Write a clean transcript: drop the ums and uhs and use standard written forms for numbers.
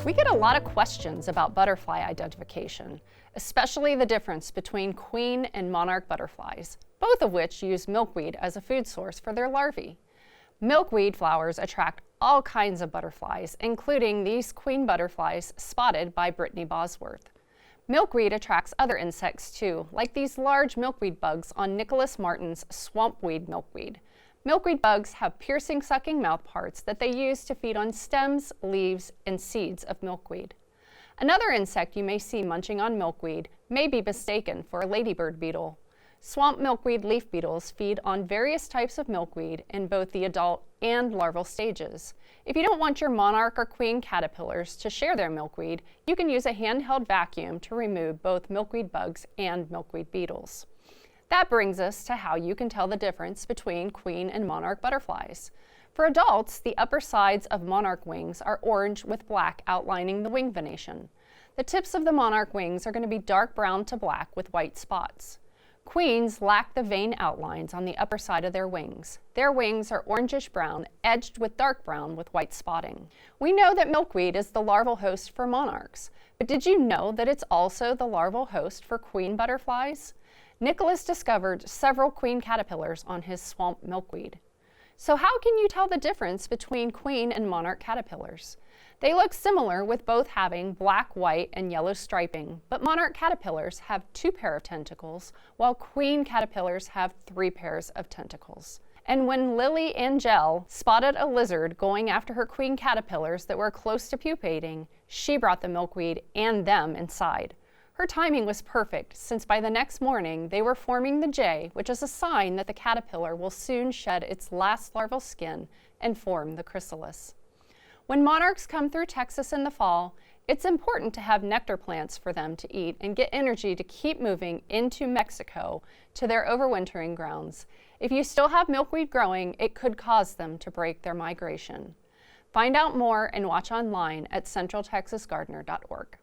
We get a lot of questions about butterfly identification, especially the difference between queen and monarch butterflies, both of which use milkweed as a food source for their larvae. Milkweed flowers attract all kinds of butterflies, including these queen butterflies spotted by Brittany Bosworth. Milkweed attracts other insects too, like these large milkweed bugs on Nicholas Martin's swampweed milkweed. Milkweed bugs have piercing, sucking mouthparts that they use to feed on stems, leaves, and seeds of milkweed. Another insect you may see munching on milkweed may be mistaken for a ladybird beetle. Swamp milkweed leaf beetles feed on various types of milkweed in both the adult and larval stages. If you don't want your monarch or queen caterpillars to share their milkweed, you can use a handheld vacuum to remove both milkweed bugs and milkweed beetles. That brings us to how you can tell the difference between queen and monarch butterflies. For adults, the upper sides of monarch wings are orange with black outlining the wing venation. The tips of the monarch wings are going to be dark brown to black with white spots. Queens lack the vein outlines on the upper side of their wings. Their wings are orangish brown, edged with dark brown with white spotting. We know that milkweed is the larval host for monarchs, but did you know that it's also the larval host for queen butterflies? Nicholas discovered several queen caterpillars on his swamp milkweed. So how can you tell the difference between queen and monarch caterpillars? They look similar with both having black, white, and yellow striping, but monarch caterpillars have 2 pairs of tentacles, while queen caterpillars have 3 pairs of tentacles. And when Lily Angel spotted a lizard going after her queen caterpillars that were close to pupating, she brought the milkweed and them inside. Her timing was perfect, since by the next morning they were forming the J, which is a sign that the caterpillar will soon shed its last larval skin and form the chrysalis. When monarchs come through Texas in the fall, it's important to have nectar plants for them to eat and get energy to keep moving into Mexico to their overwintering grounds. If you still have milkweed growing, it could cause them to break their migration. Find out more and watch online at centraltexasgardener.org.